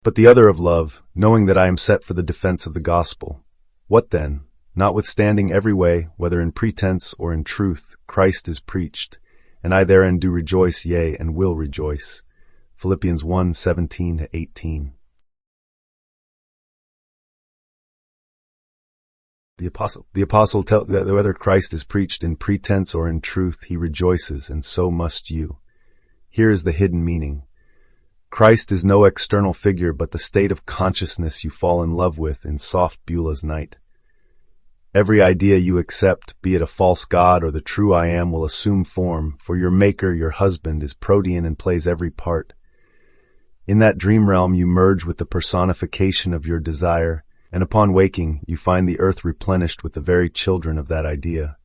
But the other of love, knowing that I am set for the defense of the gospel. What then? Notwithstanding every way, whether in pretense or in truth, Christ is preached, and I therein do rejoice, yea, and will rejoice. Philippians 1:17-18. The apostle tells that whether Christ is preached in pretense or in truth, he rejoices, and so must you. Here is the hidden meaning. Christ is no external figure, but the state of consciousness you fall in love with in soft Beulah's night. Every idea you accept, be it a false god or the true I am, will assume form, for your maker, your husband, is protean and plays every part. In that dream realm you merge with the personification of your desire, and upon waking you find the earth replenished with the very children of that idea.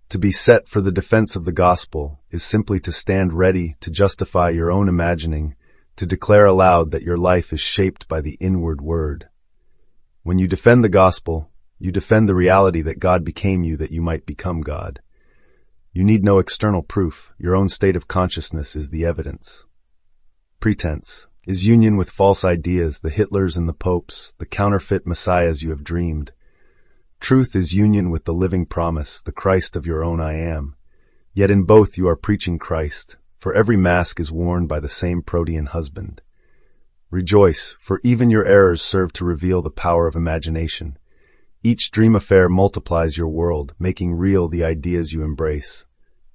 To be set for the defense of the gospel is simply to stand ready to justify your own imagining, to declare aloud that your life is shaped by the inward word. When you defend the gospel, you defend the reality that God became you that you might become God. You need no external proof. Your own state of consciousness is the evidence. Pretense is union with false ideas, the Hitlers and the popes, the counterfeit messiahs you have dreamed. Truth is union with the living promise, the Christ of your own I am. Yet in both you are preaching Christ, for every mask is worn by the same protean husband. Rejoice, for even your errors serve to reveal the power of imagination. Each dream affair multiplies your world, making real the ideas you embrace.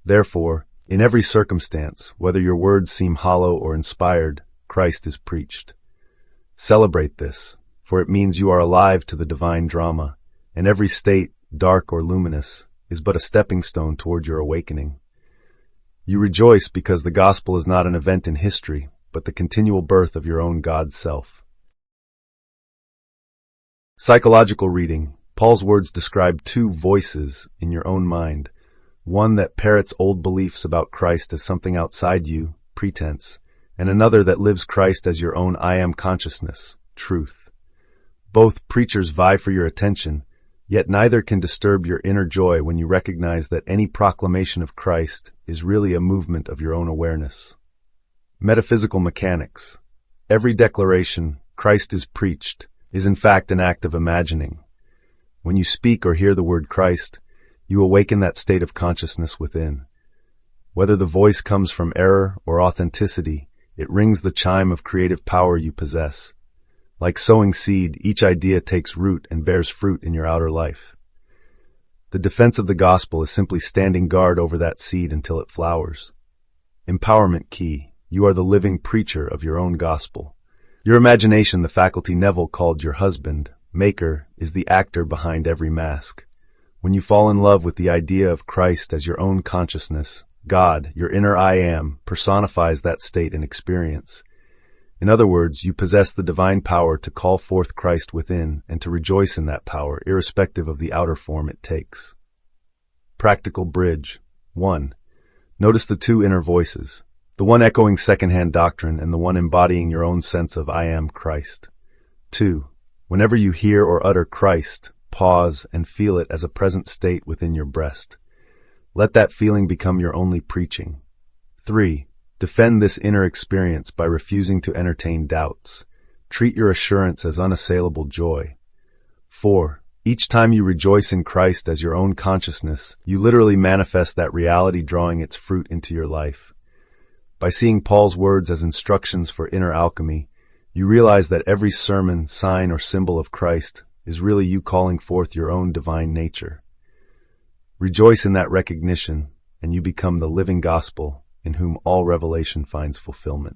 Therefore, in every circumstance, whether your words seem hollow or inspired, Christ is preached. Celebrate this, for it means you are alive to the divine drama, and every state, dark or luminous, is but a stepping stone toward your awakening. You rejoice because the gospel is not an event in history, but the continual birth of your own God self. Psychological reading. Paul's words describe two voices in your own mind. One that parrots old beliefs about Christ as something outside you, pretense, and another that lives Christ as your own I am consciousness, truth. Both preachers vie for your attention, yet neither can disturb your inner joy when you recognize that any proclamation of Christ is really a movement of your own awareness. Metaphysical mechanics. Every declaration, Christ is preached, is in fact an act of imagining. When you speak or hear the word Christ, you awaken that state of consciousness within. Whether the voice comes from error or authenticity, it rings the chime of creative power you possess. Like sowing seed, each idea takes root and bears fruit in your outer life. The defense of the gospel is simply standing guard over that seed until it flowers. Empowerment key. You are the living preacher of your own gospel. Your imagination, the faculty Neville called your husband, maker, is the actor behind every mask. When you fall in love with the idea of Christ as your own consciousness, God, your inner I am, personifies that state and experience. In other words, you possess the divine power to call forth Christ within and to rejoice in that power, irrespective of the outer form it takes. Practical bridge. 1. Notice the two inner voices, the one echoing secondhand doctrine and the one embodying your own sense of I am Christ. 2. Whenever you hear or utter Christ, pause and feel it as a present state within your breast. Let that feeling become your only preaching. 3. Defend this inner experience by refusing to entertain doubts. Treat your assurance as unassailable joy. 4. Each time you rejoice in Christ as your own consciousness, you literally manifest that reality, drawing its fruit into your life. By seeing Paul's words as instructions for inner alchemy, you realize that every sermon, sign, or symbol of Christ is really you calling forth your own divine nature. Rejoice in that recognition, and you become the living gospel in whom all revelation finds fulfillment.